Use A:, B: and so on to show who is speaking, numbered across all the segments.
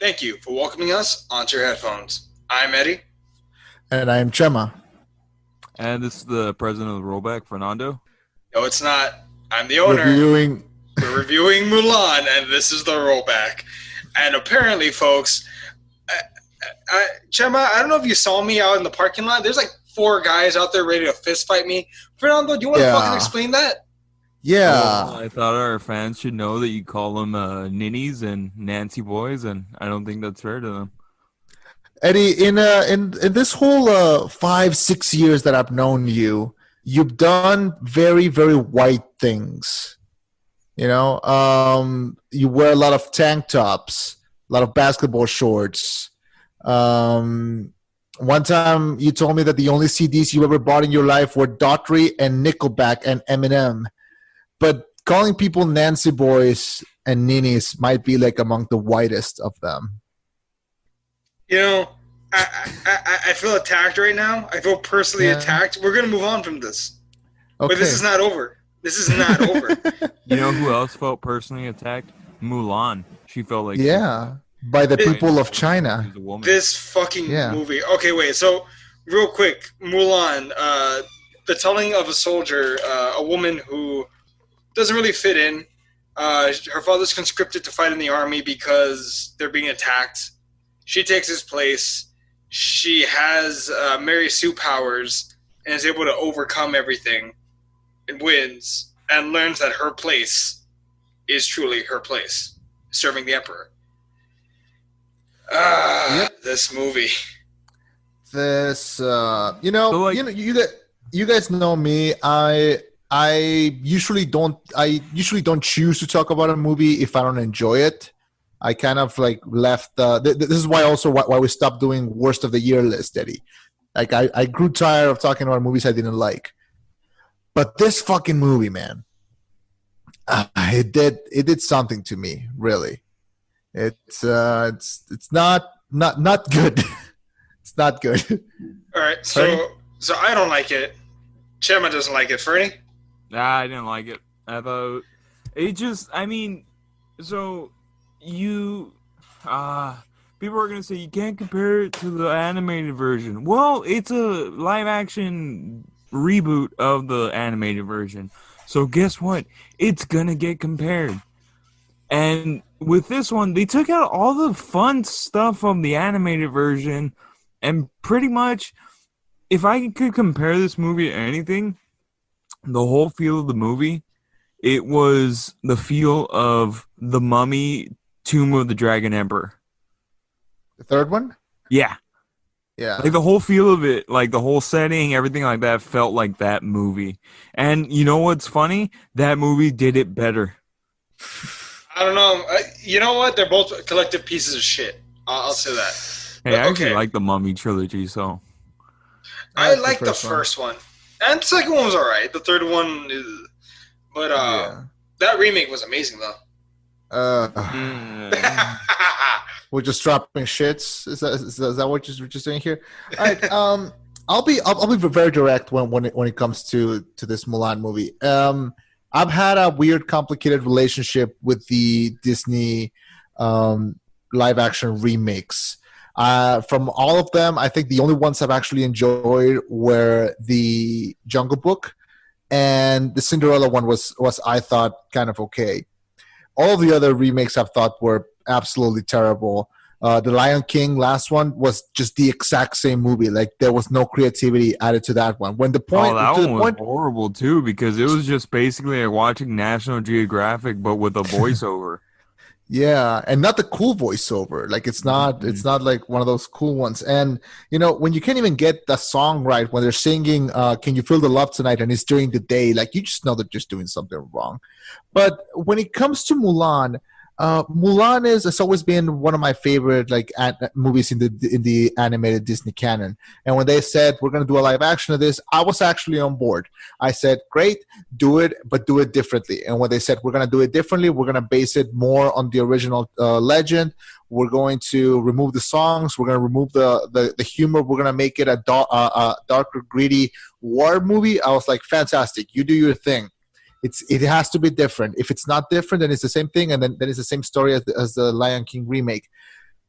A: Thank you for welcoming us onto your headphones. I'm Eddie.
B: And I am Chema.
C: And this is the president of the rollback, Fernando.
A: No, it's not. I'm the owner.
B: Reviewing.
A: We're reviewing Mulan, and this is the rollback. And apparently, folks, Chema, I don't know if you saw me out in the parking lot. There's like 4 guys out there ready to fist fight me. Fernando, do you want to fucking explain that?
B: Yeah.
C: Well, I thought our fans should know that you call them ninnies and Nancy boys, and I don't think that's fair to them.
B: Eddie, in this whole 5-6 years that I've known you, you've done very, very white things. You know, you wear a lot of tank tops, a lot of basketball shorts. One time you told me that the only CDs you ever bought in your life were Daughtry and Nickelback and Eminem. But calling people Nancy boys and ninnies might be like among the whitest of them.
A: You know, I feel attacked right now. I feel personally attacked. We're going to move on from this. Okay. But this is not over. This is not over.
C: You know who else felt personally attacked? Mulan. She felt like...
B: Yeah, by the people of China.
A: This fucking movie. Okay, wait. So, real quick. Mulan, the telling of a soldier, a woman who doesn't really fit in. Her father's conscripted to fight in the army because they're being attacked. She takes his place. She has Mary Sue powers and is able to overcome everything and wins and learns that her place is truly her place, serving the emperor. This movie.
B: This, you guys know me. I usually don't choose to talk about a movie if I don't enjoy it. I kind of like left. This is why we stopped doing worst of the year list, Eddie. Like I grew tired of talking about movies I didn't like. But this fucking movie, man, it did something to me. Really, it's not good. It's not good.
A: All right, so I don't like it. Chema doesn't like it. Ferny?
C: Nah, I didn't like it. I thought it just. I mean, so you, people are gonna say you can't compare it to the animated version. Well, it's a live action reboot of the animated version. So guess what? It's gonna get compared. And with this one, they took out all the fun stuff from the animated version, and pretty much, if I could compare this movie to anything, the whole feel of the movie, it was the feel of The Mummy, Tomb of the Dragon Emperor.
B: The third one?
C: Yeah.
B: Yeah.
C: Like the whole feel of it, like the whole setting, everything like that felt like that movie. And you know what's funny? That movie did it better.
A: I don't know. You know what? They're both collective pieces of shit. I'll say that.
C: Hey, I actually like the Mummy trilogy, so.
A: I like the first one. And the second one was alright. The third one is... But that remake was amazing, though.
B: We're just dropping shits. Is that what you're just doing here? All right. I'll be very direct when it comes to this Mulan movie. I've had a weird, complicated relationship with the Disney live action remakes. From all of them, I think the only ones I've actually enjoyed were the Jungle Book, and the Cinderella one was I thought kind of okay. All of the other remakes I've thought were absolutely terrible. The Lion King last one was just the exact same movie. Like there was no creativity added to that one. When the point,
C: that one was horrible too because it was just basically like watching National Geographic but with a voiceover.
B: Yeah, and not the cool voiceover. Like it's not like one of those cool ones. And you know, when you can't even get the song right when they're singing Can You Feel the Love Tonight and it's during the day, like you just know they're just doing something wrong. But when it comes to Mulan, Mulan has always been one of my favorite movies in the animated Disney canon. And when they said we're going to do a live action of this, I was actually on board. I said, great, do it, but do it differently. And when they said we're going to do it differently, we're going to base it more on the original legend. We're going to remove the songs. We're going to remove the humor. We're going to make it a darker, gritty war movie. I was like, fantastic. You do your thing. It has to be different. If it's not different, then it's the same thing, and then it's the same story as the Lion King remake.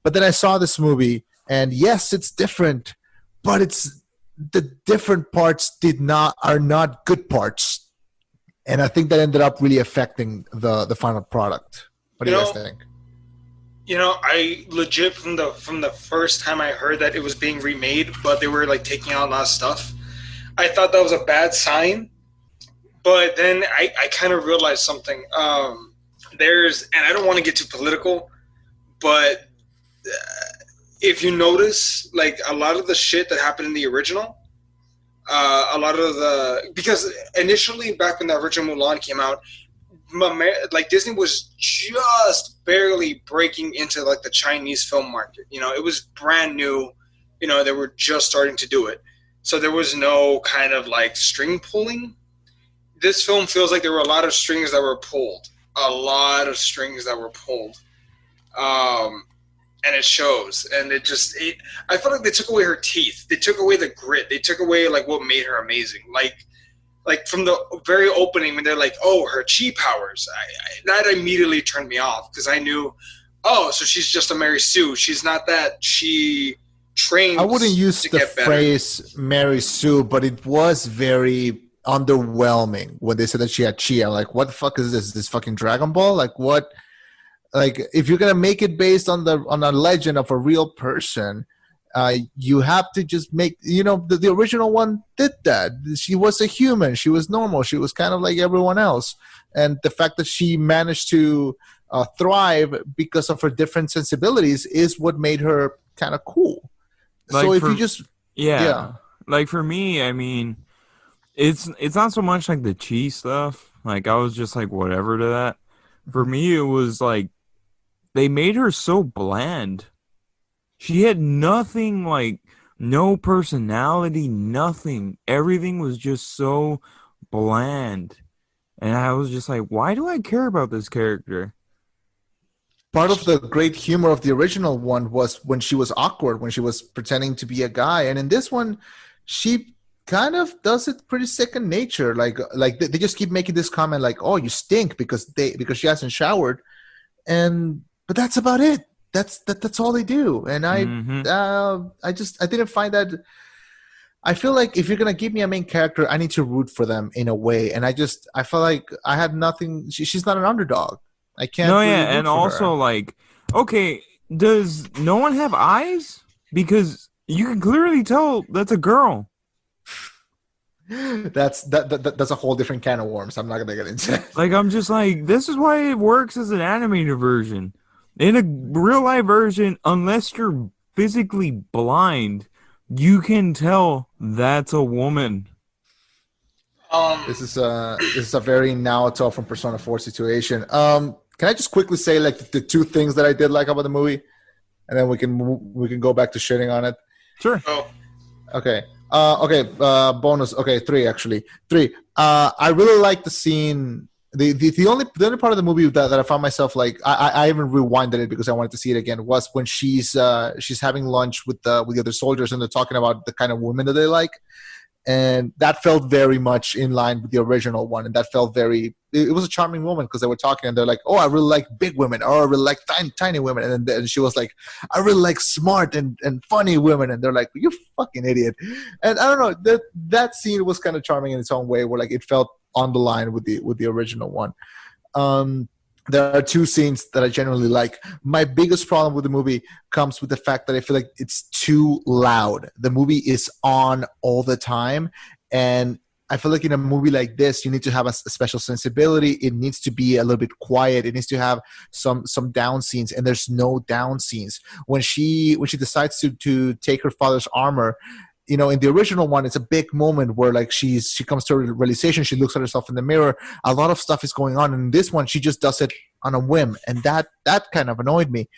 B: But then I saw this movie, and yes, it's different, but it's the different parts are not good parts, and I think that ended up really affecting the final product. What do you guys think?
A: I legit from the first time I heard that it was being remade, but they were like taking out a lot of stuff, I thought that was a bad sign. But then I kind of realized something. And I don't want to get too political, but if you notice, like a lot of the shit that happened in the original, because initially back when the original Mulan came out, like Disney was just barely breaking into like the Chinese film market. It was brand new. They were just starting to do it, so there was no kind of like string pulling. This film feels like there were a lot of strings that were pulled. And it shows. And I felt like they took away her teeth. They took away the grit. They took away like what made her amazing. Like from the very opening when they're like, oh, her chi powers. That immediately turned me off because I knew, oh, so she's just a Mary Sue. She's not that. She trains.
B: I wouldn't use the phrase Mary Sue, but it was very underwhelming when they said that she had chi. I'm like, what the fuck is this? This fucking Dragon Ball? Like what? Like if you're gonna make it based on a legend of a real person, you have to just make the original one did that. She was a human. She was normal. She was kind of like everyone else, and the fact that she managed to thrive because of her different sensibilities is what made her kind of cool.
C: Like
B: so if you just
C: like for me, I mean. It's not so much like the chi stuff. Like I was just like whatever to that. For me, it was like they made her so bland. She had nothing, like no personality, nothing. Everything was just so bland, and I was just like, why do I care about this character?
B: Part of the great humor of the original one was when she was awkward, when she was pretending to be a guy, and in this one, she kind of does it pretty second nature. Like they just keep making this comment like, oh, you stink because she hasn't showered, but that's about it. That's all they do. And I didn't find that. I feel like if you're gonna give me a main character, I need to root for them in a way, and I felt like I had nothing. She's not an underdog. I can't.
C: No,
B: really
C: yeah, and also her. Like, okay, does no one have eyes? Because you can clearly tell that's a girl.
B: That's a whole different can of worms. I'm not gonna get into it.
C: Like I'm just like, this is why it works as an animated version. In a real life version, unless you're physically blind, you can tell that's a woman.
B: This is a very Naoto from Persona 4 situation. Can I just quickly say like the two things that I did like about the movie, and then we can go back to shitting on it.
C: Sure.
A: Oh.
B: Okay. Bonus. Okay, three actually. I really like the scene. The only part of the movie that I found myself like I even rewinded it because I wanted to see it again was when she's having lunch with the other soldiers and they're talking about the kind of women that they like, and that felt very much in line with the original one, and that felt it was a charming moment because they were talking and they're like, oh, I really like big women, or I really like tiny women, and then she was like, I really like smart and funny women, and they're like, you fucking idiot. And I don't know, that scene was kind of charming in its own way, where like it felt on the line with the original one. There are two scenes that I generally like. My biggest problem with the movie comes with the fact that I feel like it's too loud. The movie is on all the time, and I feel like in a movie like this, you need to have a special sensibility. It needs to be a little bit quiet. It needs to have some down scenes, and there's no down scenes. When she decides to take her father's armor, in the original one, it's a big moment where like she comes to a realization. She looks at herself in the mirror. A lot of stuff is going on. And in this one, she just does it on a whim, and that kind of annoyed me.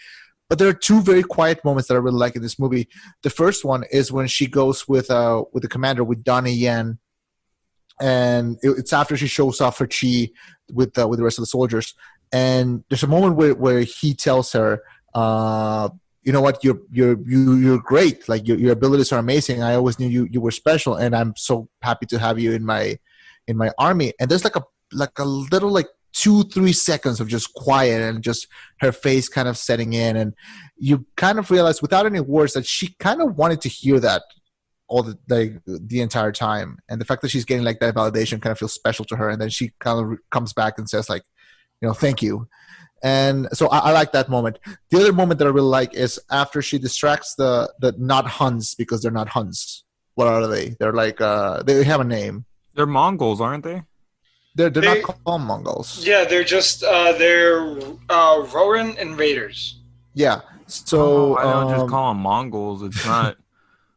B: But there are two very quiet moments that I really like in this movie. The first one is when she goes with the commander, with Donnie Yen, and it's after she shows off her chi with the rest of the soldiers. And there's a moment where he tells her, you know what, you're great. Like your abilities are amazing. I always knew you were special, and I'm so happy to have you in my army. And there's like a little like 2-3 seconds of just quiet and just her face kind of setting in, and you kind of realize without any words that she kind of wanted to hear that all the entire time, and the fact that she's getting like that validation kind of feels special to her, and then she kind of comes back and says like, thank you. And so I like that moment. The other moment that I really like is after she distracts the not Huns, because they're not Huns. What are they? They're like they have a name.
C: They're Mongols, aren't they?
B: They're not called Mongols.
A: Yeah, they're just they're Roran invaders.
B: Yeah. So
C: I don't just call them Mongols. It's not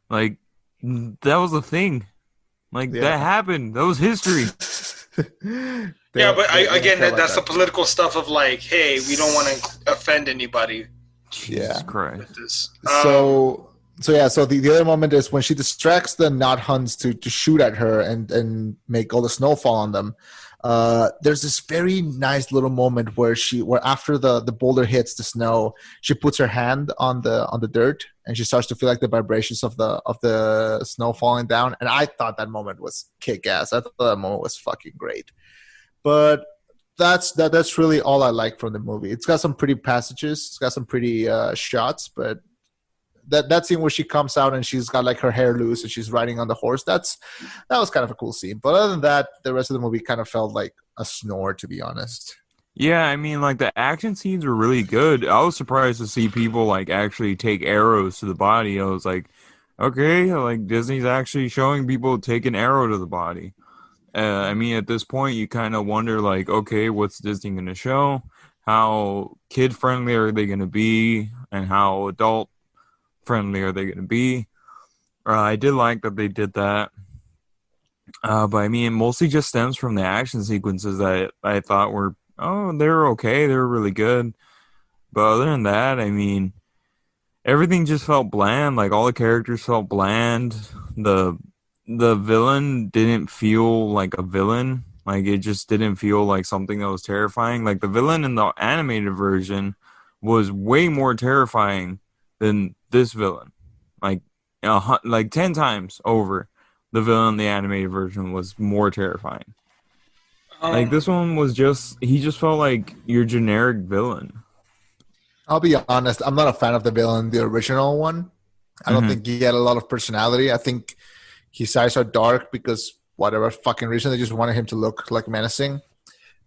C: like that was a thing. Like that happened. That was history.
A: But that's the political stuff of like, hey, we don't want to offend anybody.
C: Jesus Christ.
B: So the other moment is when she distracts the not Huns to shoot at her and make all the snow fall on them. There's this very nice little moment where after the boulder hits the snow, she puts her hand on the dirt and she starts to feel like the vibrations of the snow falling down. And I thought that moment was kick ass. I thought that moment was fucking great. But that's really all I like from the movie. It's got some pretty passages, it's got some pretty shots, but that scene where she comes out and she's got like her hair loose and she's riding on the horse, that was kind of a cool scene. But other than that, the rest of the movie kind of felt like a snore, to be honest.
C: Yeah, I mean, like the action scenes were really good. I was surprised to see people like actually take arrows to the body. I was like, okay, like Disney's actually showing people take an arrow to the body. I mean, at this point, you kind of wonder, like, okay, what's Disney going to show? How kid-friendly are they going to be? And how adult-friendly are they going to be? I did like that they did that. But, I mean, it mostly just stems from the action sequences that I thought were, they're okay. They were really good. But other than that, I mean, everything just felt bland. Like, all the characters felt bland. The villain didn't feel like a villain. Like, it just didn't feel like something that was terrifying. Like, the villain in the animated version was way more terrifying than this villain. Like 10 times over, the villain in the animated version was more terrifying. Like, this one was he just felt like your generic villain.
B: I'll be honest, I'm not a fan of the villain, the original one. I don't think he had a lot of personality. I think his eyes are dark because whatever fucking reason, they just wanted him to look like menacing.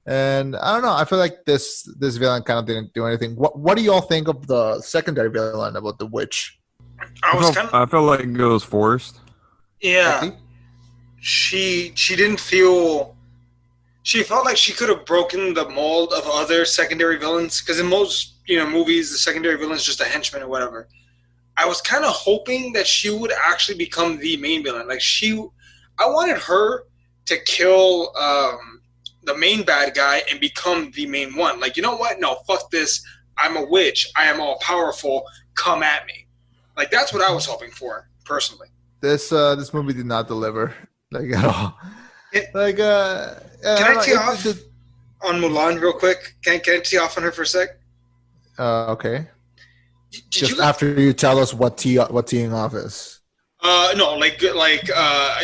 B: And I don't know. I feel like this villain kind of didn't do anything. What do y'all think of the secondary villain, about the witch?
C: I felt like it was forced.
A: Yeah. She didn't feel... She felt like she could have broken the mold of other secondary villains. Because in most movies, the secondary villain is just a henchman or whatever. I was kind of hoping that she would actually become the main villain. Like I wanted her to kill the main bad guy and become the main one. Like, you know what? No, fuck this. I'm a witch. I am all powerful. Come at me. Like, that's what I was hoping for, personally.
B: This movie did not deliver, like, at all.
A: Can I tee off on Mulan real quick? Can I tee off on her for a sec?
B: Okay. Just after you tell us what teeing off is.
A: No,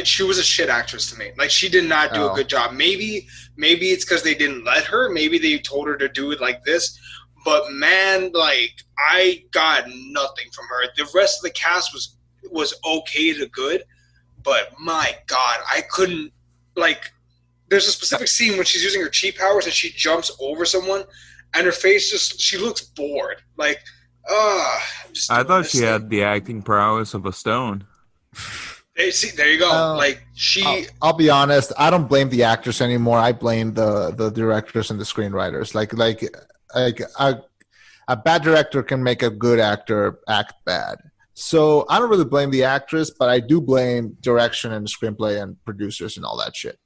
A: she was a shit actress to me. Like, she did not do a good job. Maybe it's because they didn't let her. Maybe they told her to do it like this. But man, like, I got nothing from her. The rest of the cast was okay to good, but my God, I couldn't, like, there's a specific scene when she's using her chi powers and she jumps over someone, and her face she looks bored. Like,
C: I thought she had the acting prowess of a stone.
A: Hey, see, there you go.
B: I'll be honest. I don't blame the actors anymore. I blame the directors and the screenwriters. Like a bad director can make a good actor act bad. So I don't really blame the actress, but I do blame direction and screenplay and producers and all that shit.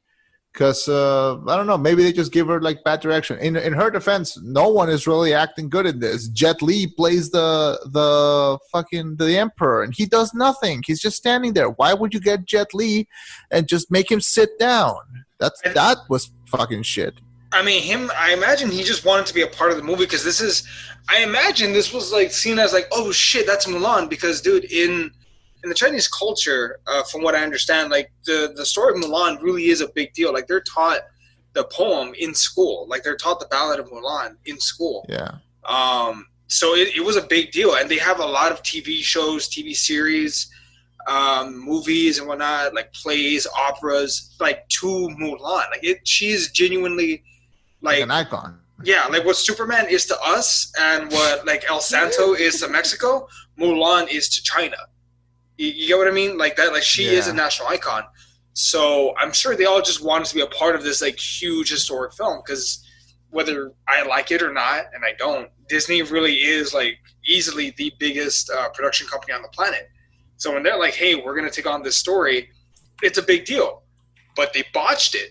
B: Because, I don't know, maybe they just give her, like, bad direction. In her defense, no one is really acting good in this. Jet Li plays the Emperor, and he does nothing. He's just standing there. Why would you get Jet Li and just make him sit down? That was fucking shit.
A: I mean, I imagine he just wanted to be a part of the movie, because I imagine this was, like, seen as, like, oh, shit, that's Mulan. Because, dude, in the Chinese culture, from what I understand, like, the story of Mulan really is a big deal. Like, they're taught the poem in school. Like they're taught the Ballad of Mulan in school.
B: Yeah.
A: So it was a big deal, and they have a lot of TV shows, TV series, movies and whatnot, like plays, operas, like to Mulan. Like she's genuinely like
B: an icon.
A: Yeah, like what Superman is to us, and what like El Santo is to Mexico, Mulan is to China. You get what I mean? Like that. Like she is a national icon. So I'm sure they all just wanted to be a part of this like huge historic film, because whether I like it or not, and I don't, Disney really is like easily the biggest production company on the planet. So when they're like, hey, we're going to take on this story, it's a big deal. But they botched it.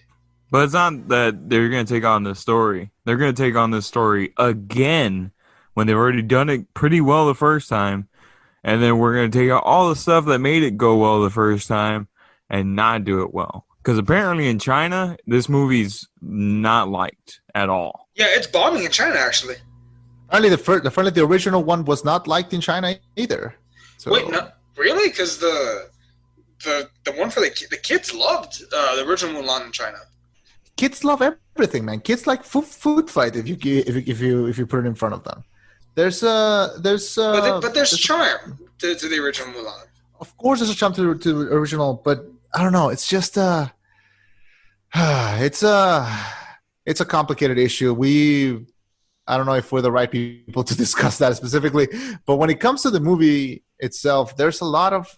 C: But it's not that they're going to take on this story. They're going to take on this story again when they've already done it pretty well the first time. And then we're going to take out all the stuff that made it go well the first time and not do it well. Because apparently in China, this movie's not liked at all.
A: Yeah, it's bombing in China, actually.
B: Apparently the original one was not liked in China either. So.
A: Wait, no, really? Because the one for the kids loved the original Mulan in China.
B: Kids love everything, man. Kids like food fight if you put it in front of them. But
A: there's charm to the original Mulan.
B: Of course, there's a charm to the original, but I don't know. It's just it's a complicated issue. I don't know if we're the right people to discuss that specifically, but when it comes to the movie itself, there's a lot of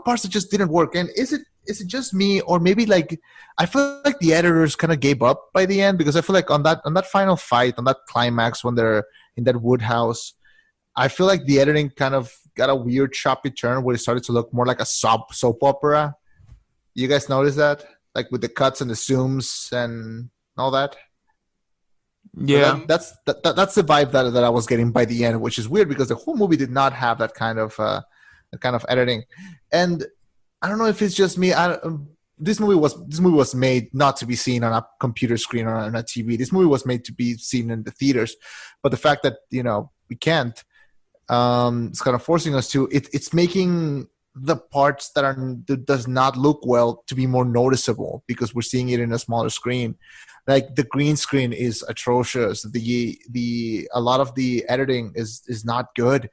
B: parts that just didn't work. And is it just me, or maybe like I feel like the editors kind of gave up by the end, because I feel like on that final fight, on that climax when they're in that wood house, I feel like the editing kind of got a weird choppy turn where it started to look more like a soap opera. You guys notice that? Like with the cuts and the zooms and all that?
C: Yeah.
B: So that's the vibe that I was getting by the end, which is weird because the whole movie did not have that kind of editing. And I don't know if it's just me. This movie was made not to be seen on a computer screen or on a TV. This movie was made to be seen in the theaters. But the fact that, we can't, it's kind of forcing us to. It's making the parts that does not look well to be more noticeable because we're seeing it in a smaller screen. Like the green screen is atrocious. A lot of the editing is not good. And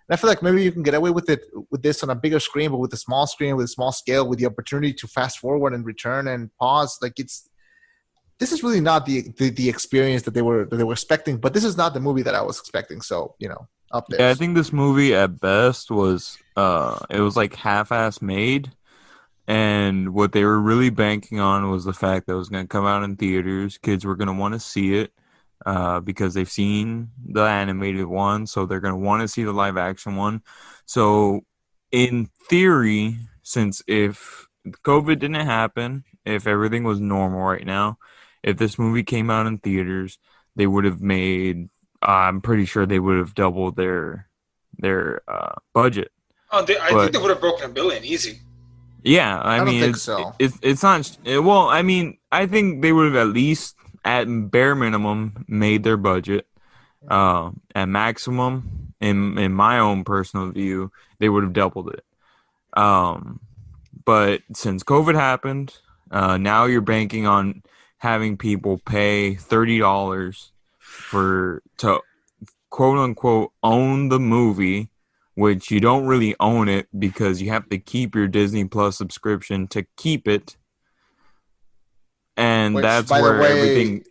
B: I feel like maybe you can get away with this on a bigger screen, but with a small screen, with a small scale, with the opportunity to fast forward and return and pause. Like this is really not the experience that they were expecting. But this is not the movie that I was expecting. So up there.
C: Yeah, I think this movie at best was it was like half-ass made, and what they were really banking on was the fact that it was going to come out in theaters. Kids were going to want to see it because they've seen the animated one, so they're going to want to see the live-action one. So, in theory, since if COVID didn't happen, if everything was normal right now, if this movie came out in theaters, they would have made. I'm pretty sure they would have doubled their budget.
A: I think they would have broken $1 billion easy.
C: Yeah, I mean,
B: don't think so.
C: It's not. Well, I mean, I think they would have at least, at bare minimum, made their budget. At maximum, in my own personal view, they would have doubled it. But since COVID happened, now you're banking on having people pay $30 to quote unquote own the movie, which you don't really own it because you have to keep your Disney Plus subscription to keep it. And that's where everything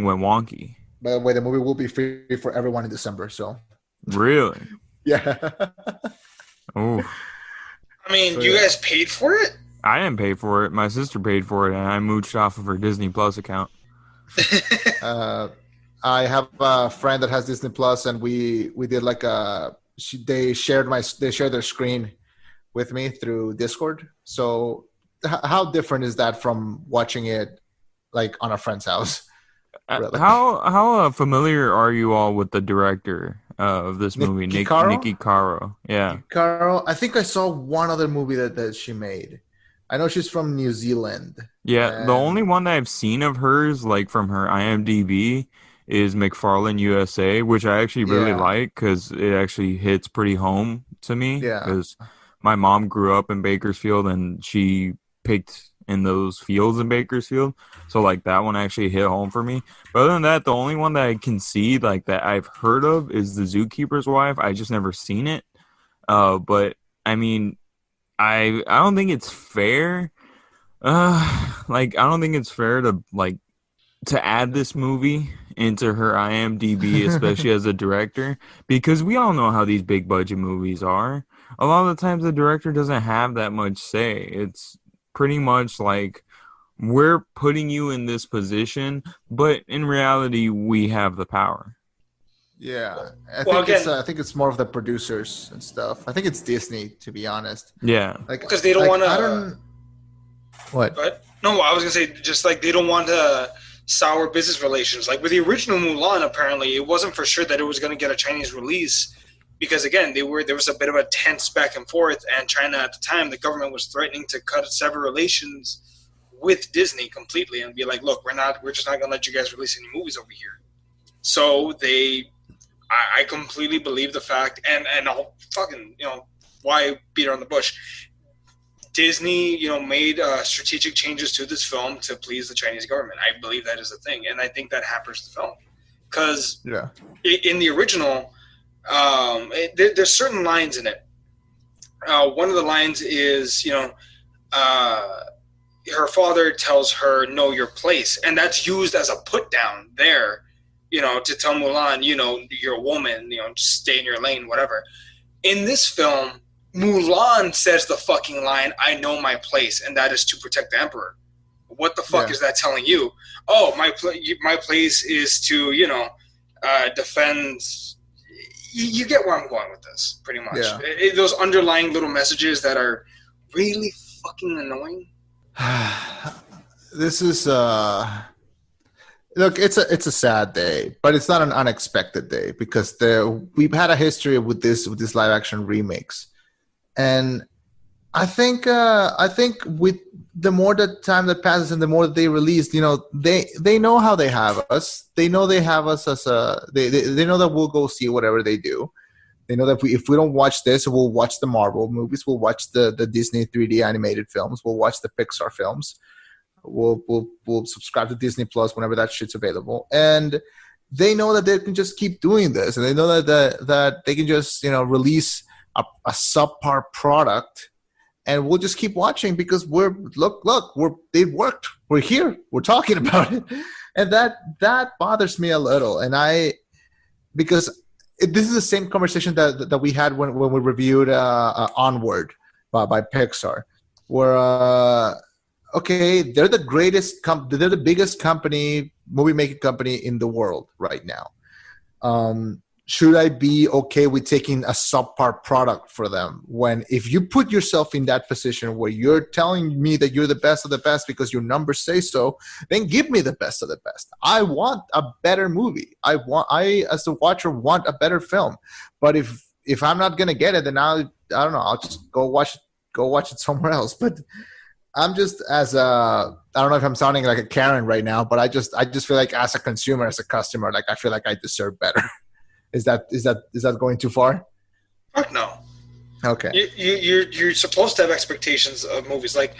C: went wonky.
B: By the way, the movie will be free for everyone in December. So
C: really,
B: yeah.
C: Oh,
A: I mean, you guys paid for it?
C: I didn't pay for it. My sister paid for it, and I mooched off of her Disney Plus account.
B: I have a friend that has Disney Plus, and we did like they shared their screen with me through Discord. So how different is that from watching it like on a friend's house? Really?
C: How familiar are you all with the director of this movie, Niki Caro? Yeah,
B: Caro. I think I saw one other movie that she made. I know she's from New Zealand.
C: Yeah, the only one that I've seen of hers, like from her IMDb, is McFarlane USA, which I actually really like because it actually hits pretty home to me. Yeah, because my mom grew up in Bakersfield and she picked in those fields in Bakersfield. So like that one actually hit home for me. But other than that, the only one that I can see like that I've heard of is The Zookeeper's Wife. I just never seen it. But I mean, I don't think it's fair. Like I don't think it's fair to like to add this movie into her IMDb, especially as a director, because we all know how these big budget movies are. A lot of the times the director doesn't have that much say. It's pretty much like, we're putting you in this position, but in reality, we have the power.
B: Yeah, I think it's more of the producers and stuff. I think it's Disney, to be honest.
C: Yeah,
A: like because they don't want to.
B: I don't. What?
A: But no, I was gonna say just like they don't want to sour business relations. Like with the original Mulan, apparently it wasn't for sure that it was gonna get a Chinese release. Because again, there was a bit of a tense back and forth, and China at the time, the government was threatening to sever relations with Disney completely and be like, "Look, we're just not gonna let you guys release any movies over here." So I completely believe the fact, and I'll fucking why beat around the bush. Disney, made strategic changes to this film to please the Chinese government. I believe that is a thing, and I think that hampers the film because in the original. There's certain lines in it. One of the lines is, her father tells her, "Know your place," and that's used as a put down there, to tell Mulan, you're a woman, just stay in your lane, whatever. In this film, Mulan says the fucking line, "I know my place," and that is to protect the emperor. What the fuck is that telling you? Oh, my place is to, defend. You get where I'm going with this, pretty much. Yeah. Those underlying little messages that are really fucking annoying.
B: This is look, it's a sad day, but it's not an unexpected day because we've had a history with this live action remakes, and I think with the more the time that passes and the more that they release, they know how they have us. They know they have us as they know that we'll go see whatever they do. They know that if we don't watch this, we'll watch the Marvel movies, we'll watch the Disney 3D animated films, we'll watch the Pixar films, we'll subscribe to Disney Plus whenever that shit's available. And they know that they can just keep doing this, and they know that they can just release a subpar product. And we'll just keep watching because it worked. We're here. We're talking about it, and that bothers me a little. And because this is the same conversation that we had when we reviewed Onward by Pixar, where they're the greatest, they're the biggest movie making company in the world right now. Should I be okay with taking a subpar product for them when if you put yourself in that position where you're telling me that you're the best of the best because your numbers say so, then give me the best of the best. I want a better movie. I as the watcher want a better film. But if I'm not gonna get it, then I don't know. I'll just go watch it somewhere else. But I'm just I don't know if I'm sounding like a Karen right now, but I just feel like as a consumer, as a customer, like I feel like I deserve better. Is that going too far?
A: Fuck no.
B: Okay.
A: You're supposed to have expectations of movies like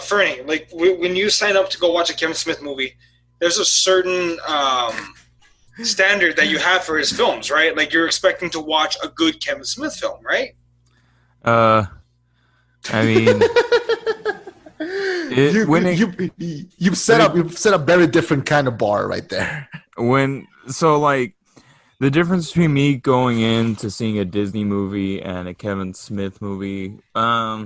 A: Fernie. Like when you sign up to go watch a Kevin Smith movie, there's a certain standard that you have for his films, right? Like you're expecting to watch a good Kevin Smith film, right?
C: I mean,
B: you've set up a very different kind of bar right there.
C: The difference between me going into seeing a Disney movie and a Kevin Smith movie, I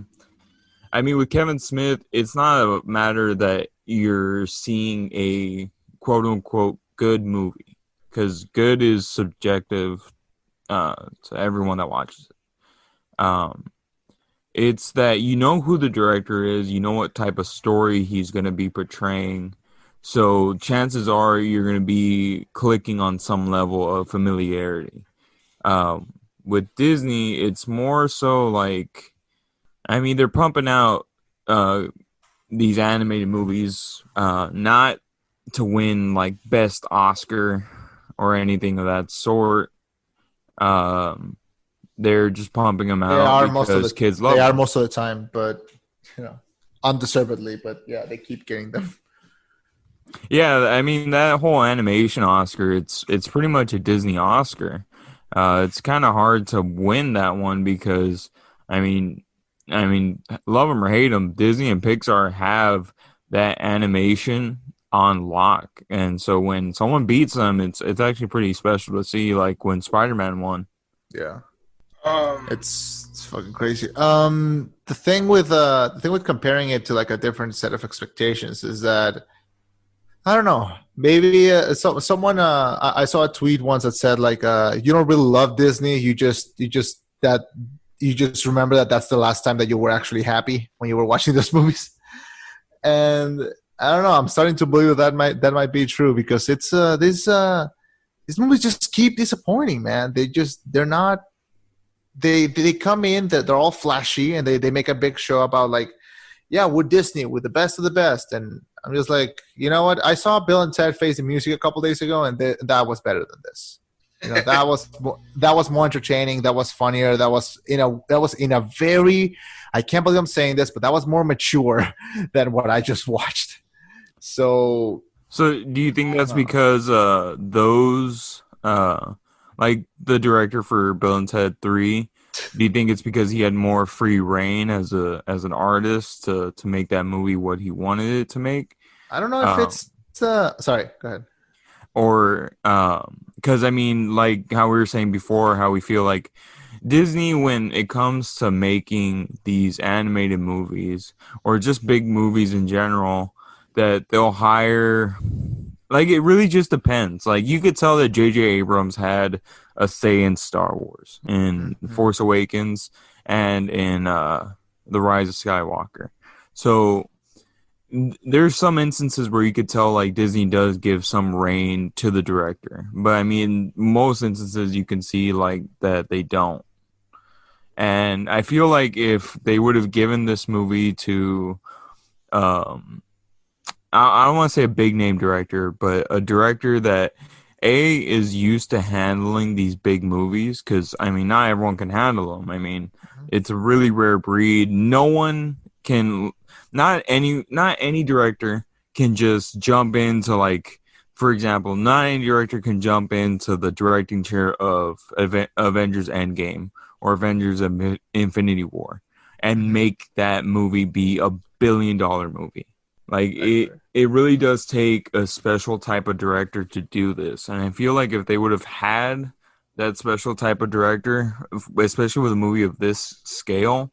C: mean, with Kevin Smith, it's not a matter that you're seeing a quote-unquote good movie, because good is subjective to everyone that watches it. It's that you know who the director is, you know what type of story he's going to be portraying. So chances are you're going to be clicking on some level of familiarity. With Disney, it's more so like, I mean, they're pumping out these animated movies, not to win like best Oscar or anything of that sort. They're just pumping them out because kids love them.
B: They are most of the time, but undeservedly, but yeah, they keep getting them.
C: Yeah, I mean that whole animation Oscar, it's pretty much a Disney Oscar. It's kind of hard to win that one because, I mean, love them or hate them, Disney and Pixar have that animation on lock, and so when someone beats them, it's actually pretty special to see. Like when Spider-Man won.
B: Yeah.
A: Um,
B: It's fucking crazy. The thing with comparing it to like a different set of expectations is that I don't know. Maybe someone I saw a tweet once that said like you don't really love Disney. You just remember that that's the last time that you were actually happy when you were watching those movies. And I don't know. I'm starting to believe that might be true because it's these movies just keep disappointing, man. They're not. They come in that they're all flashy and they make a big show about like, yeah, we're Disney, we're the best of the best, and I'm just like, you know what? I saw Bill and Ted Face the Music a couple days ago, and that was better than this. You know, that was more entertaining. That was funnier. That was in a very, I can't believe I'm saying this, but that was more mature than what I just watched. So
C: do you think that's because those like the director for Bill and Ted 3, do you think it's because he had more free reign as an artist to make that movie what he wanted it to make?
B: I don't know if it's sorry, go ahead.
C: Or because I mean, like how we were saying before, how we feel like Disney, when it comes to making these animated movies or just big movies in general, that they'll hire, like, it really just depends. Like, you could tell that J.J. Abrams had a say in Star Wars, in Force Awakens, and in The Rise of Skywalker. So there's some instances where you could tell, like, Disney does give some reign to the director. But, I mean, most instances you can see, like, that they don't. And I feel like if they would have given this movie to, I don't want to say a big name director, but a director that is used to handling these big movies, because I mean, not everyone can handle them. I mean, it's a really rare breed. No one can, not any director can just jump into, like, for example, not any director can jump into the directing chair of Avengers Endgame or Avengers Infinity War and make that movie be a $1 billion movie. Like, it really does take a special type of director to do this. And I feel like if they would have had that special type of director, especially with a movie of this scale,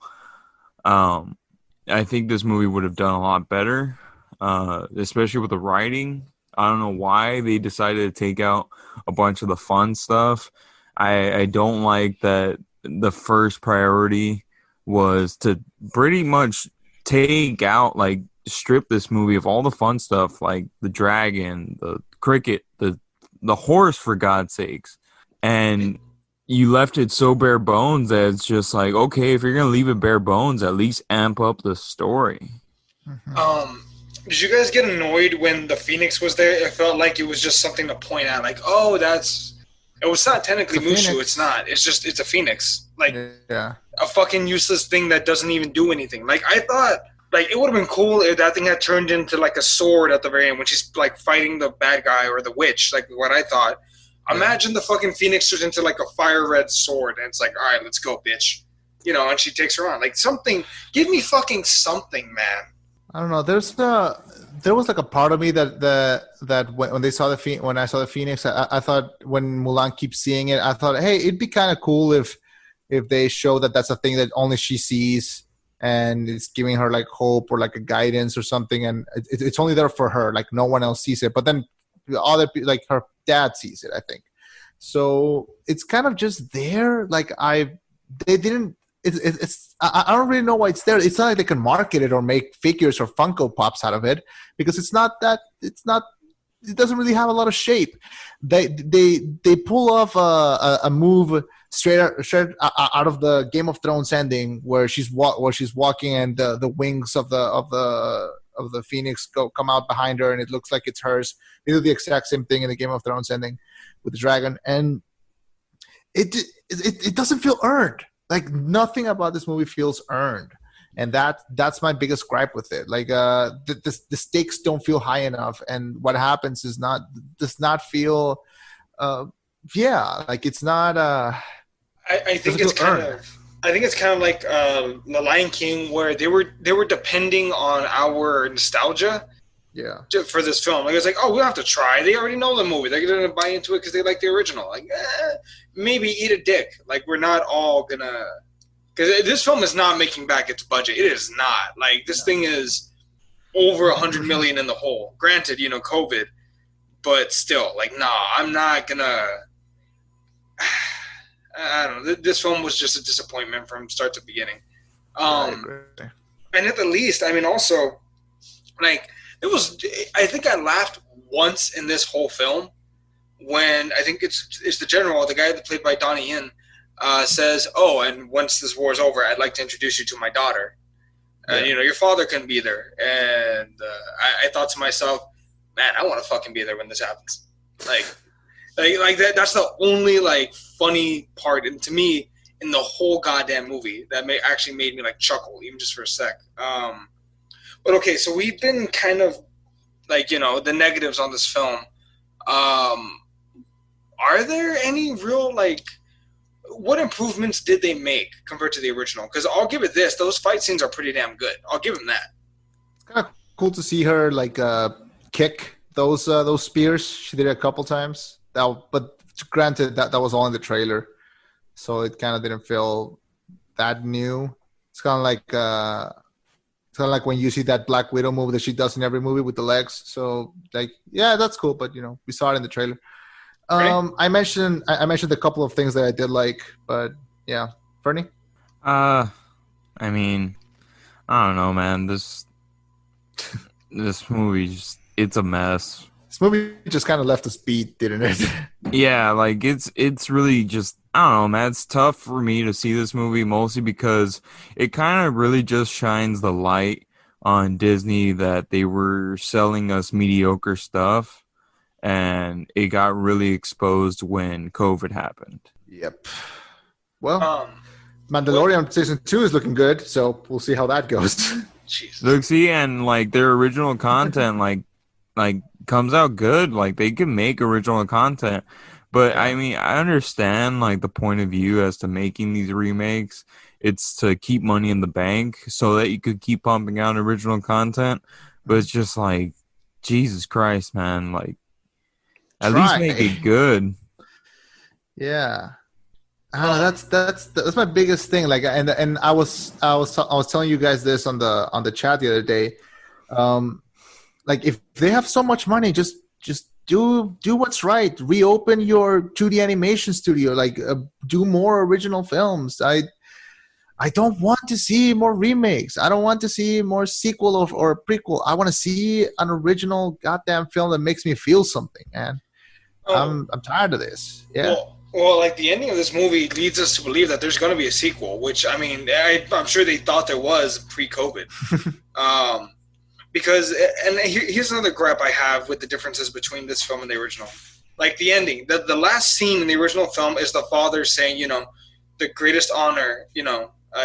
C: I think this movie would have done a lot better, especially with the writing. I don't know why they decided to take out a bunch of the fun stuff. I don't like that the first priority was to pretty much take out, like, strip this movie of all the fun stuff, like the dragon, the cricket, the horse, for God's sakes, and you left it so bare bones that it's just like, okay, if you're gonna leave it bare bones, at least amp up the story.
A: Did you guys get annoyed when the Phoenix was there? It felt like it was just something to point out, like, oh, it was not technically Mushu. It's not. It's a Phoenix, like,
B: yeah,
A: a fucking useless thing that doesn't even do anything. Like, I thought, like, it would have been cool if that thing had turned into, like, a sword at the very end when she's, like, fighting the bad guy or the witch, like what I thought. Imagine the fucking Phoenix turns into, like, a fire red sword, and it's like, all right, let's go, bitch. You know, and she takes her on. Like, something. Give me fucking something, man.
B: I don't know. There was like a part of me that when I saw the Phoenix, I thought, when Mulan keeps seeing it, I thought, hey, it'd be kind of cool if they show that that's a thing that only she sees, and it's giving her, like, hope or, like, a guidance or something, and it's only there for her, like, no one else sees it. But then the other people, like her dad, sees it, I think. So it's kind of just there. Like, they didn't. I don't really know why it's there. It's not like they can market it or make figures or Funko Pops out of it, because it doesn't really have a lot of shape. They pull off a move straight out of the Game of Thrones ending, where she's walking and the wings of the Phoenix come out behind her, and it looks like it's hers. They do the exact same thing in the Game of Thrones ending with the dragon, and it doesn't feel earned. Like, nothing about this movie feels earned. and that's my biggest gripe with it. Like the stakes don't feel high enough, and what happens does not feel like it's not
A: I think it's kind of like The Lion King, where they were depending on our nostalgia for this film. Like, it's like, oh, we don't have to try. They already know the movie. They're going to buy into it because they like the original. Like, maybe eat a dick. Like, we're not all going to... Because this film is not making back its budget. It is not. Like, this thing is over $100 million in the hole. Granted, COVID. But still, like, I'm not going to... I don't know. This film was just a disappointment from start to beginning. And at the least, I mean, also, like... I think I laughed once in this whole film when I think it's the general, the guy that played by Donnie Yen, says, "Oh, and once this war is over, I'd like to introduce you to my daughter. Your father can be there." And I thought to myself, "Man, I want to fucking be there when this happens." Like that. That's the only like funny part, and to me, in the whole goddamn movie that actually made me like chuckle, even just for a sec. But okay, so we've been kind of like, the negatives on this film. Are there any real, like, what improvements did they make compared to the original? Because I'll give it this. Those fight scenes are pretty damn good. I'll give them that.
B: It's kind of cool to see her, like, kick those spears. She did it a couple times. But granted, that was all in the trailer. So it kind of didn't feel that new. It's kind of like when you see that Black Widow movie that she does in every movie with the legs. So, like, yeah, that's cool. But, we saw it in the trailer. I mentioned a couple of things that I did like. But, yeah. Fernie?
C: I mean, I don't know, man. This movie, it's a mess.
B: This movie just kind of left us beat, didn't it?
C: Yeah, like, it's really just... I don't know, man. It's tough for me to see this movie, mostly because it kind of really just shines the light on Disney that they were selling us mediocre stuff, and it got really exposed when COVID happened.
B: Yep. Well, Mandalorian Season 2 is looking good, so we'll see how that goes.
A: Jeez.
C: Look, see, and, like, their original content, like comes out good. Like, they can make original content. But, I mean, I understand, like, the point of view as to making these remakes. It's to keep money in the bank so that you could keep pumping out original content. But it's just like, Jesus Christ, man. Like, at least make it good.
B: Yeah. That's my biggest thing. Like, and I was telling you guys this on the chat the other day. Like, if they have so much money, just do what's right. Reopen your 2D animation studio. Like, do more original films. I don't want to see more remakes. I don't want to see more sequel or prequel. I want to see an original goddamn film that makes me feel something, man. I'm tired of this. Yeah.
A: Well, like, the ending of this movie leads us to believe that there's going to be a sequel, which, I mean, I'm sure they thought there was pre-COVID. Because, and here's another gripe I have with the differences between this film and the original. Like, the ending. The last scene in the original film is the father saying, the greatest honor,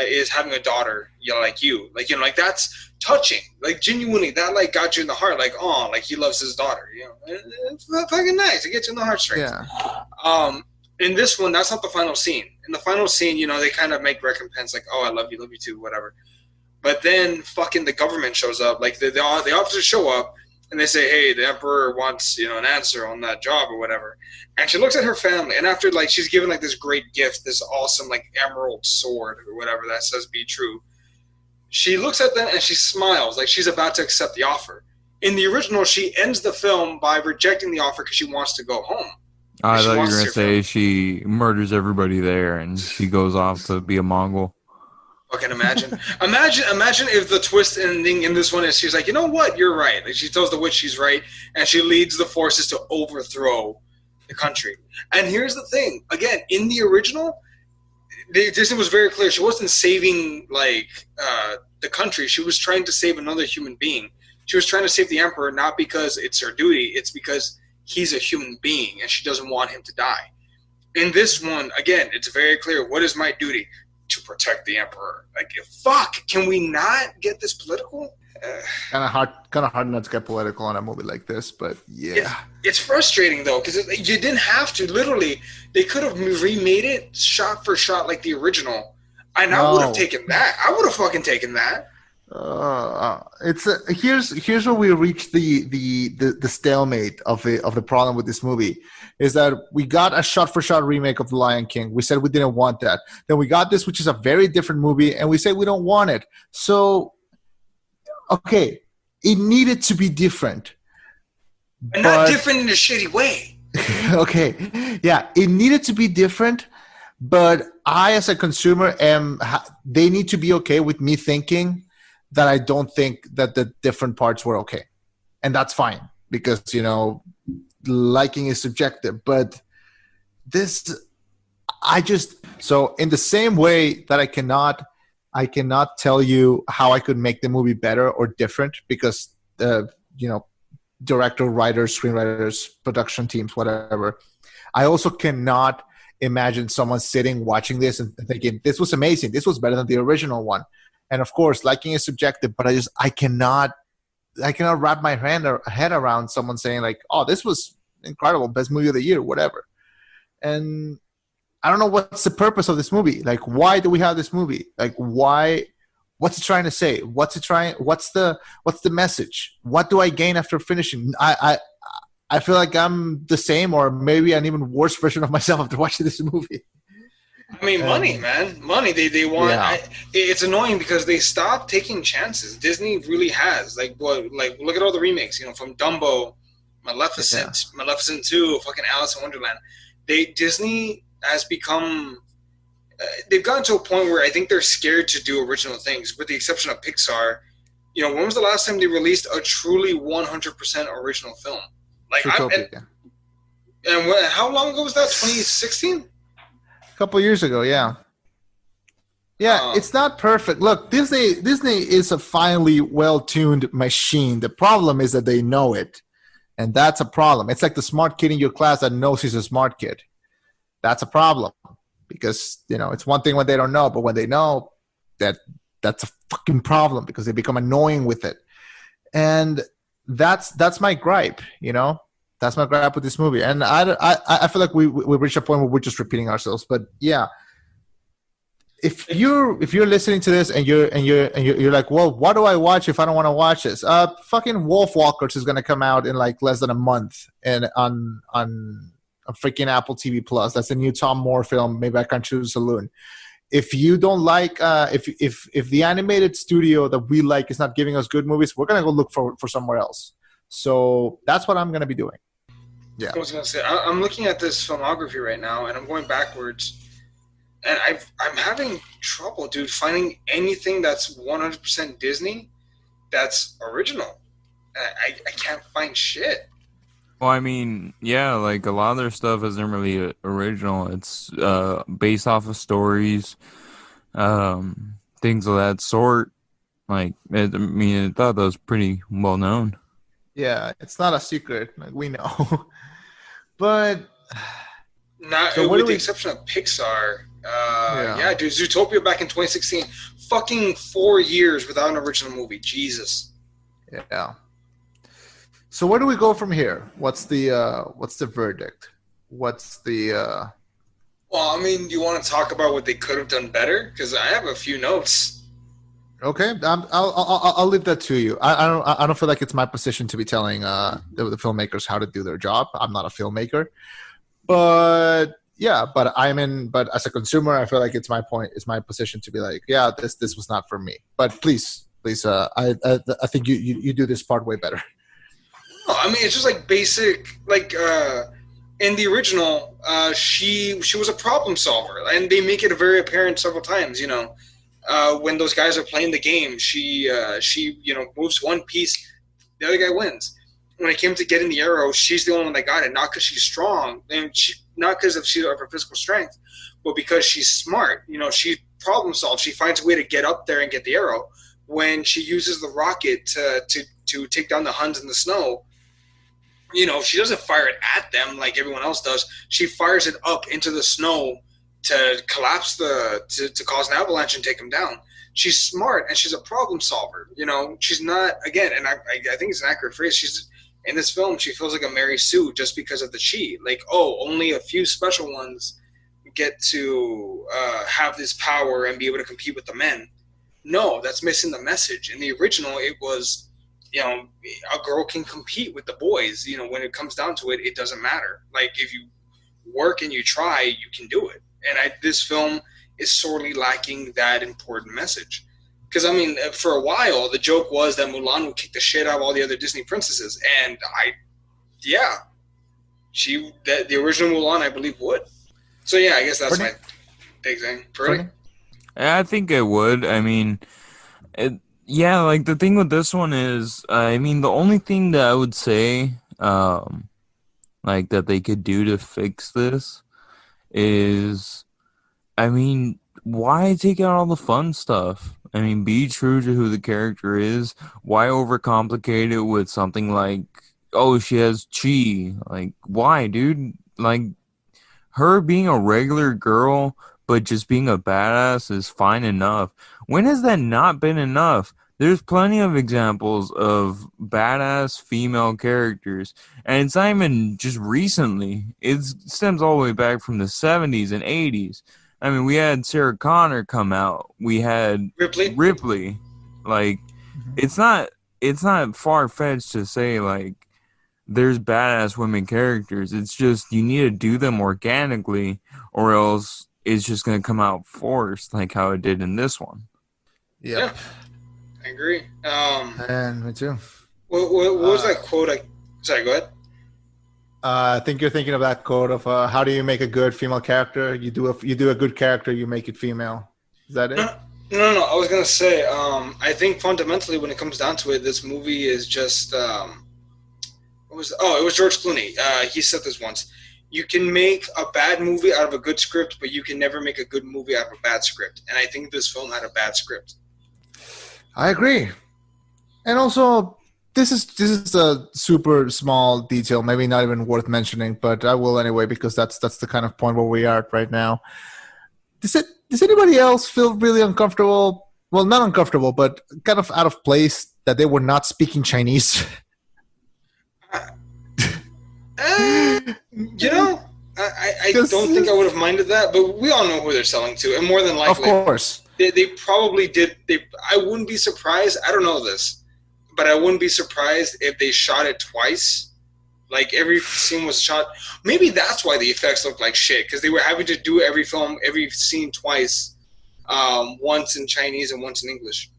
A: is having a daughter, like you. Like, that's touching. Like, genuinely, that, like, got you in the heart. Like, oh, like, he loves his daughter, It's fucking nice. It gets you in the heartstrings.
B: Yeah.
A: In this one, that's not the final scene. In the final scene, they kind of make recompense, like, oh, I love you too, whatever. But then fucking the government shows up. Like, the officers show up, and they say, hey, the emperor wants, an answer on that job or whatever. And she looks at her family, and after, like, she's given, like, this great gift, this awesome, like, emerald sword or whatever that says be true. She looks at them, and she smiles, like she's about to accept the offer. In the original, she ends the film by rejecting the offer because she wants to go home.
C: I thought you were going to say she murders everybody there, and she goes off to be a Mongol.
A: Fucking imagine. imagine if the twist ending in this one is she's like, you know what, you're right. Like, she tells the witch she's right, and she leads the forces to overthrow the country. And here's the thing. Again, in the original, Disney was very clear. She wasn't saving, like, the country. She was trying to save another human being. She was trying to save the emperor, not because it's her duty. It's because he's a human being, and she doesn't want him to die. In this one, again, it's very clear. What is my duty? to protect the emperor. Like, fuck, can we not get this political?
B: Kind of hard not to get political on a movie like this, but yeah.
A: It's frustrating though, because you didn't have to. Literally, they could have remade it shot for shot like the original, and I would have taken that. I would have fucking taken that.
B: Here's where we reach the stalemate of the problem with this movie is that we got a shot for shot remake of The Lion King. We said we didn't want that. Then we got this, which is a very different movie, and we said we don't want it. So, okay, it needed to be different,
A: but not different in a shitty way.
B: Okay, yeah, it needed to be different, but I, as a consumer, they need to be okay with me thinking that I don't think that the different parts were okay. And that's fine because, liking is subjective. But so in the same way that I cannot tell you how I could make the movie better or different because director, writers, screenwriters, production teams, whatever. I also cannot imagine someone sitting watching this and thinking, this was amazing. This was better than the original one. And of course, liking is subjective, but I cannot wrap my head around someone saying like, "Oh, this was incredible, best movie of the year, whatever." And I don't know what's the purpose of this movie. Like, why do we have this movie? Like, why? What's it trying to say? What's the message? What do I gain after finishing? I feel like I'm the same, or maybe an even worse version of myself after watching this movie.
A: I mean, money, man. Money. They want. Yeah. It's annoying because they stopped taking chances. Disney really has. Like, look at all the remakes. From Dumbo, Maleficent, Maleficent 2, fucking Alice in Wonderland. Disney has become. They've gotten to a point where I think they're scared to do original things, with the exception of Pixar. When was the last time they released a truly 100% original film? Like, and how long ago was that? 2016.
B: A couple years ago, yeah. It's not perfect. Look, Disney is a finely well-tuned machine. The problem is that they know it, and that's a problem. It's like the smart kid in your class that knows he's a smart kid. That's a problem because it's one thing when they don't know, but when they know, that's a fucking problem because they become annoying with it, and that's my gripe. That's my gripe with this movie, and I feel like we reached a point where we're just repeating ourselves. But yeah, if you're listening to this and you're like, well, what do I watch if I don't want to watch this? Fucking Wolfwalkers is gonna come out in like less than a month, and on freaking Apple TV Plus. That's a new Tom Moore film. Maybe I Can't Choose a Saloon. If you don't like, if the animated studio that we like is not giving us good movies, we're gonna go look for somewhere else. So that's what I'm gonna be doing. Yeah.
A: I was going to say, I'm looking at this filmography right now, and I'm going backwards, and I'm having trouble, dude, finding anything that's 100% Disney that's original. I can't find shit.
C: Well, I mean, yeah, like a lot of their stuff isn't really original. It's based off of stories, things of that sort. Like, I thought that was pretty well known.
B: Yeah, it's not a secret. Like, we know. But
A: with the exception of Pixar, dude, Zootopia back in 2016, fucking 4 years without an original movie. Jesus.
B: Yeah. So where do we go from here? What's the verdict? What's the?
A: Well, I mean, do you want to talk about what they could have done better? Because I have a few notes.
B: Okay, I'll leave that to you. I don't feel like it's my position to be telling the filmmakers how to do their job. I'm not a filmmaker, but but as a consumer, I feel like it's my position to be like, yeah, this was not for me. But please, I think you do this part way better.
A: No, I mean, it's just like basic, like in the original, she was a problem solver, and they make it very apparent several times. When those guys are playing the game, she moves one piece, the other guy wins. When it came to getting the arrow, she's the only one that got it, not because she's strong, and not because of her physical strength, but because she's smart. She problem solves. She finds a way to get up there and get the arrow. When she uses the rocket to take down the Huns in the snow, she doesn't fire it at them like everyone else does. She fires it up into the snow to collapse to cause an avalanche and take him down. She's smart and she's a problem solver. You know, she's not, again, and I think it's an accurate phrase. She's in this film. She feels like a Mary Sue just because of the chi. Like, oh, only a few special ones get to have this power and be able to compete with the men. No, that's missing the message. In the original, it was, you know, a girl can compete with the boys. You know, when it comes down to it, it doesn't matter. Like, if you work and you try, you can do it. And this film is sorely lacking that important message. Because, I mean, for a while, the joke was that Mulan would kick the shit out of all the other Disney princesses. And the original Mulan, I believe, would. So, yeah, I guess that's my big thing. Ferny?
C: I think it would. I mean, like, the thing with this one is, I mean, the only thing that I would say, like, that they could do to fix this is, I mean, why take out all the fun stuff? I mean, be true to who the character is. Why overcomplicate it with something like, oh, she has chi? Like, why, dude? Like, her being a regular girl, but just being a badass is fine enough. When has that not been enough? There's plenty of examples of badass female characters, and it's not even just recently. It stems all the way back from the 70s and 80s. I mean, we had Sarah Connor come out. We had Ripley. Like, it's not far-fetched to say, like, there's badass women characters. It's just you need to do them organically, or else it's just going to come out forced, like how it did in this one.
A: Yeah, I agree.
B: And me too.
A: What was that quote? Sorry, go ahead.
B: I think you're thinking of that quote of how do you make a good female character? You do a good character, you make it female. Is that it?
A: No. I was gonna say, I think fundamentally, when it comes down to it, this movie is just it was George Clooney. He said this once. You can make a bad movie out of a good script, but you can never make a good movie out of a bad script. And I think this film had a bad script.
B: I agree. And also, this is a super small detail, maybe not even worth mentioning, but I will anyway because that's the kind of point where we are right now. Does anybody else feel really uncomfortable? Well, not uncomfortable, but kind of out of place that they were not speaking Chinese.
A: You know, I don't think I would have minded that, but we all know who they're selling to, and more than likely,
B: of course,
A: they probably did. I wouldn't be surprised. I don't know this, but I wouldn't be surprised if they shot it twice. Like every scene was shot. Maybe that's why the effects looked like shit, because they were having to do every scene twice, once in Chinese and once in English.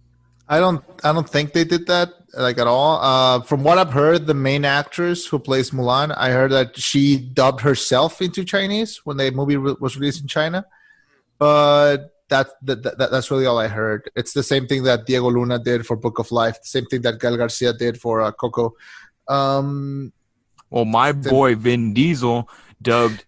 B: I don't think they did that like at all. From what I've heard, the main actress who plays Mulan, I heard that she dubbed herself into Chinese when the movie was released in China. But that's really all I heard. It's the same thing that Diego Luna did for Book of Life. The same thing that Gael Garcia did for Coco.
C: Well, my boy Vin Diesel dubbed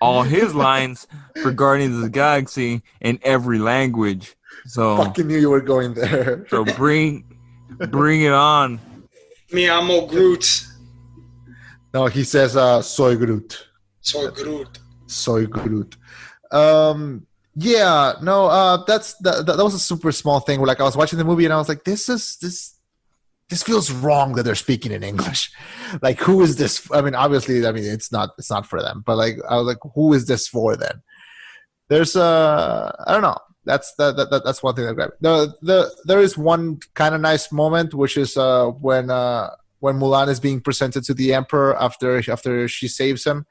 C: all his lines for Guardians of the Galaxy in every language. So
B: fucking knew you were going there.
C: So bring it on.
A: Me amo Groot.
B: No, he says soy Groot.
A: Soy Groot.
B: Soy Groot. Yeah, no, that was a super small thing where like I was watching the movie and I was like, this feels wrong that they're speaking in English. Like, who is this? I mean, obviously, it's not for them, but like I was like, who is this for then? There's I don't know. That's one thing that grabbed me. There is one kind of nice moment, which is when Mulan is being presented to the Emperor after she saves him.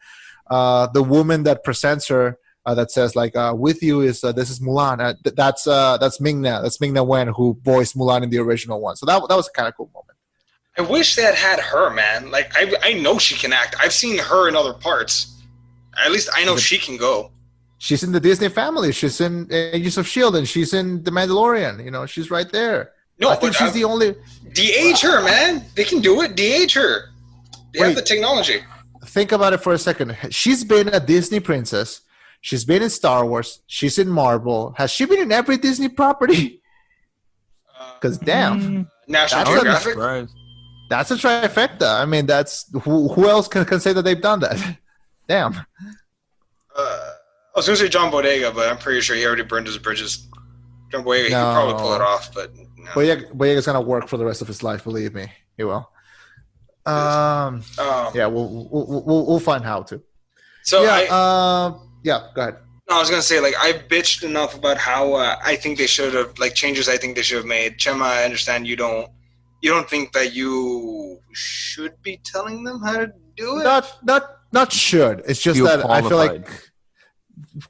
B: The woman that presents her that says like with you is this is Mulan. That's Ming-Na. That's Ming-Na Wen who voiced Mulan in the original one. So that was a kind of cool moment.
A: I wish they had her, man. Like I know she can act. I've seen her in other parts. At least I know she can go.
B: She's in the Disney family. She's in Agents of S.H.I.E.L.D. and she's in The Mandalorian. You know, she's right there.
A: No,
B: I think she's the only...
A: De-age her, man. They can do it. De-age her. They have the technology.
B: Think about it for a second. She's been a Disney princess. She's been in Star Wars. She's in Marvel. Has she been in every Disney property? Because damn.
A: National Geographic?
B: That's a trifecta. I mean, that's... Who else can say that they've done that? Damn.
A: was going to say John Boyega, but I'm pretty sure he already burned his bridges. John Boyega, he could probably pull it off, but no.
B: Boyega's going to work for the rest of his life, believe me. He will. Yeah, we'll find how to.
A: So
B: yeah, go ahead.
A: No, I was gonna say, like, I've bitched enough about how I think they should have, like, changes I think they should have made. Chema, I understand you don't think that you should be telling them how to do it.
B: Not should. It's just that qualified. I feel like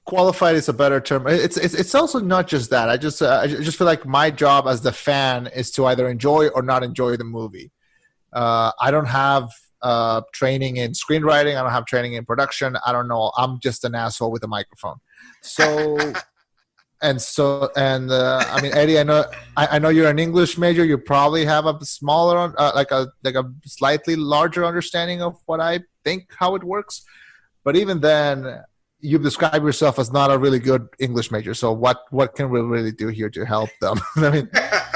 B: qualified is a better term. It's also not just that. I just feel like my job as the fan is to either enjoy or not enjoy the movie. I don't have training in screenwriting. I don't have training in production. I don't know. I'm just an asshole with a microphone. So, I mean, Eddie, I know you're an English major. You probably have a smaller, like a slightly larger understanding of what I think how it works. But even then, you describe yourself as not a really good English major. So what can we really do here to help them? I mean,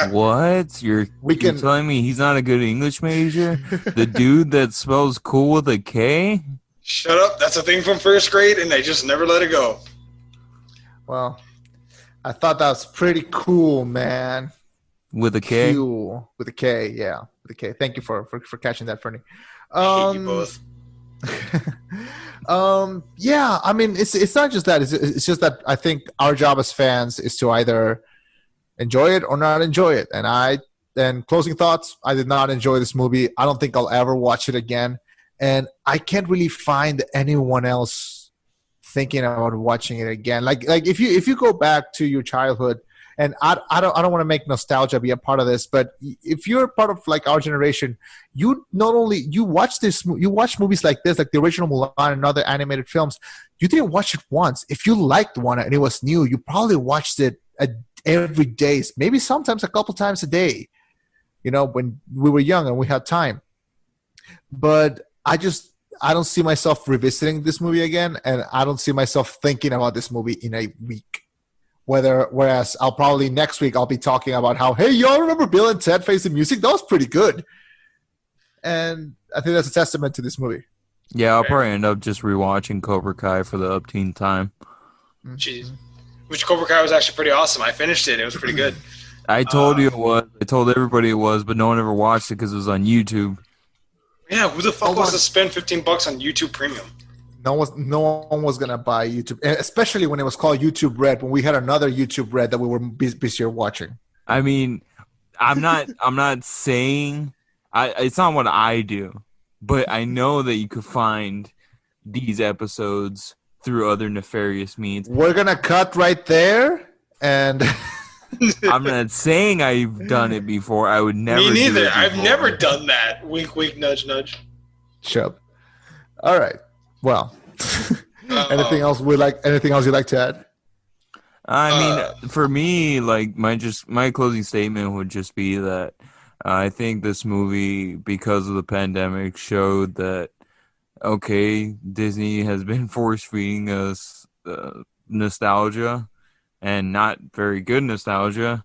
C: what? You're telling me he's not a good English major? The dude that spells cool with a K?
A: Shut up. That's a thing from first grade, and they just never let it go.
B: Well, I thought that was pretty cool, man.
C: With a K?
B: Cool. With a K, yeah. With a K. Thank you for catching that, Fernie.
A: I hate you both.
B: Yeah, I mean, it's not just that. It's just that I think our job as fans is to either enjoy it or not enjoy it. And closing thoughts, I did not enjoy this movie. I don't think I'll ever watch it again. And I can't really find anyone else thinking about watching it again. Like if you go back to your childhood, and I don't want to make nostalgia be a part of this, but if you're part of like our generation, you watch movies like this, like the original Mulan and other animated films. You didn't watch it once. If you liked one and it was new, you probably watched it every day, maybe sometimes a couple times a day, when we were young and we had time. But I don't see myself revisiting this movie again, and I don't see myself thinking about this movie in a week. Whereas I'll probably next week I'll be talking about how, hey, y'all remember Bill and Ted Face the Music? That was pretty good. And I think that's a testament to this movie.
C: Yeah, I'll probably end up just rewatching Cobra Kai for the upteen time.
A: Jeez. Which Cobra Kai was actually pretty awesome. I finished it. It was pretty good.
C: I told you it was. I told everybody it was, but no one ever watched it because it was on YouTube.
A: Yeah, who the fuck wants to spend $15 on YouTube Premium?
B: No one was gonna buy YouTube, especially when it was called YouTube Red. When we had another YouTube Red that we were busier watching.
C: I mean, I'm not saying it's not what I do, but I know that you could find these episodes through other nefarious means.
B: We're gonna cut right there, and
C: I'm not saying I've done it before. I would never.
A: Me neither.
C: Do it
A: I've never done that. Wink, wink, nudge, nudge.
B: Shut up. All right. Well, anything else you'd like to add?
C: I mean, for me, like my closing statement would just be that I think this movie, because of the pandemic, showed that okay, Disney has been force feeding us nostalgia, and not very good nostalgia.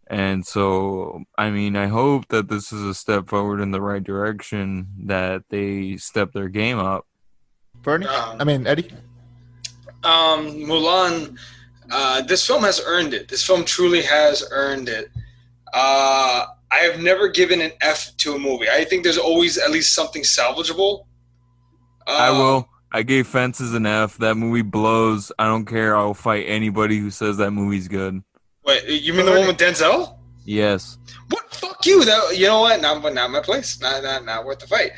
C: And so, I mean, I hope that this is a step forward in the right direction, that they step their game up.
B: Fernie? Eddie?
A: Mulan, this film has earned it. This film truly has earned it. I have never given an F to a movie. I think there's always at least something salvageable.
C: I will. I gave Fences an F. That movie blows. I don't care. I'll fight anybody who says that movie's good.
A: Wait, you mean the one with Denzel?
C: Yes.
A: What? Fuck you. You know what? Not my place. Not worth the fight.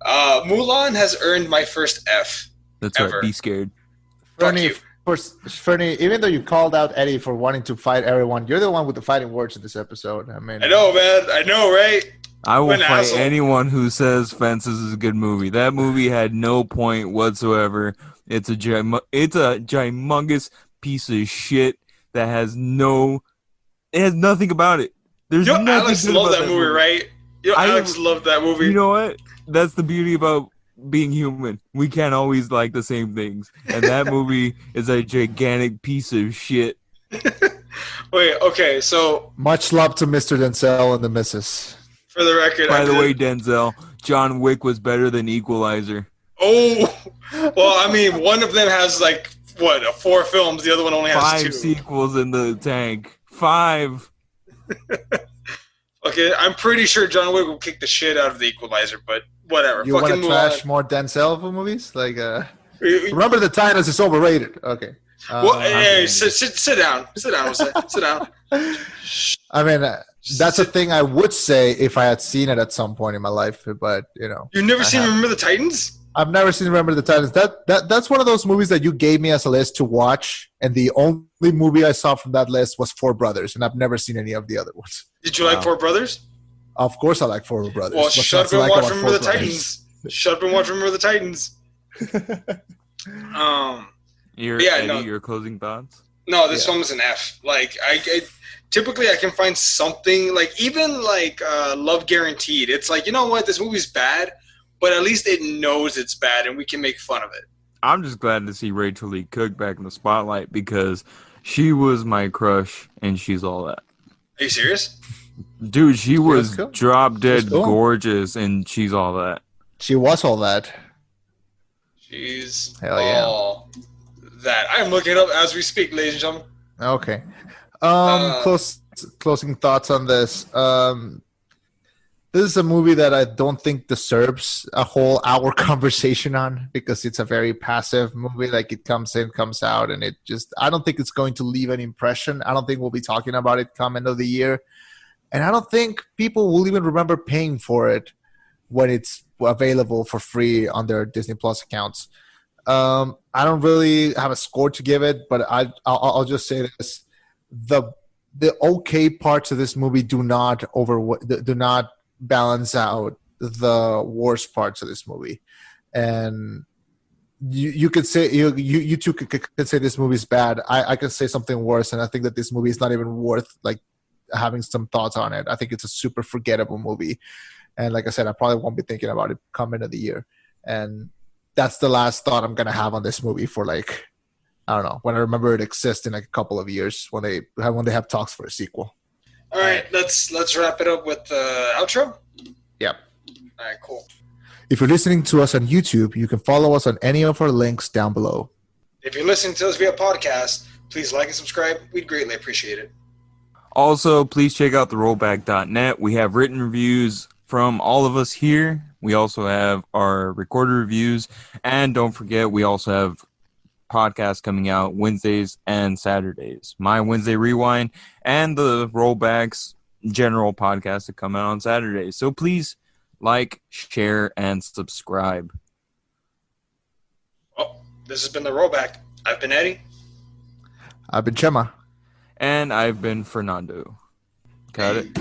A: Mulan has earned my first F.
C: That's ever. Right. Be scared.
B: Fernie, even though you called out Eddie for wanting to fight everyone, you're the one with the fighting words in this episode. I
A: know, man. I know, right?
C: I will fight anyone who says Fences is a good movie. That movie had no point whatsoever. It's a humongous piece of shit that has nothing about it. There's nothing
A: Alex loved that movie, right? Alex loved that movie.
C: You know what? That's the beauty about being human. We can't always like the same things. And that movie is a gigantic piece of shit.
A: Wait, okay, so...
B: Much love to Mr. Denzel and the missus.
A: For the record...
C: By the way, Denzel, John Wick was better than Equalizer.
A: Oh! Well, I mean, one of them has, like, what, 4 films. The other one only has
C: 5
A: 2.
C: sequels in the tank. 5.
A: Okay, I'm pretty sure John Wick will kick the shit out of the Equalizer, but whatever.
B: You want to trash more Denzel movies? Like, Remember the Titans is overrated. Okay.
A: Well, hey, sit down. Sit down, Jose. Sit down.
B: I mean, that's a thing I would say if I had seen it at some point in my life, but you know.
A: You've never seen Remember the Titans?
B: I've never seen Remember the Titans. That's one of those movies that you gave me as a list to watch, and the only movie I saw from that list was Four Brothers, and I've never seen any of the other ones.
A: Did you like Four Brothers?
B: Of course I like Four Brothers.
A: Well, shut up and watch Remember the Titans. Shut up and watch Remember the Titans.
C: Your closing thoughts?
A: No, this film is an F. Like, typically I can find something, like, even like Love Guaranteed. It's like, you know what, this movie's bad, but at least it knows it's bad and we can make fun of it.
C: I'm just glad to see Rachel Lee Cook back in the spotlight because she was my crush and she's all that.
A: Are you serious?
C: Dude, she was drop dead gorgeous and she's all that.
B: She was all that.
A: She's
B: all
A: that. I'm looking it up as we speak, ladies and gentlemen.
B: Okay. Closing thoughts on this. This is a movie that I don't think deserves a whole hour conversation on because it's a very passive movie. Like, it comes in, comes out, and it just, I don't think it's going to leave an impression. I don't think we'll be talking about it come end of the year. And I don't think people will even remember paying for it when it's available for free on their Disney Plus accounts. I don't really have a score to give it, but I'll just say this: the okay parts of this movie do not balance out the worst parts of this movie. And you could say you two could say this movie's bad. I could say something worse, and I think that this movie is not even worth like having some thoughts on it. I think it's a super forgettable movie. And like I said, I probably won't be thinking about it come end of the year. And that's the last thought I'm going to have on this movie for, like, I don't know, when I remember it exists in like a couple of years when they have talks for a sequel.
A: All right, let's wrap it up with the outro.
B: Yep.
A: All right, cool.
B: If you're listening to us on YouTube, you can follow us on any of our links down below.
A: If you're listening to us via podcast, please like and subscribe. We'd greatly appreciate it.
C: Also, please check out therollback.net. We have written reviews from all of us here. We also have our recorded reviews. And don't forget, we also have podcasts coming out Wednesdays and Saturdays. My Wednesday Rewind and the Rollbacks general podcast that come out on Saturdays. So please like, share, and subscribe.
A: Well, this has been the Rollback. I've been Eddie.
B: I've been Chema.
C: And I've been Fernando. Got it?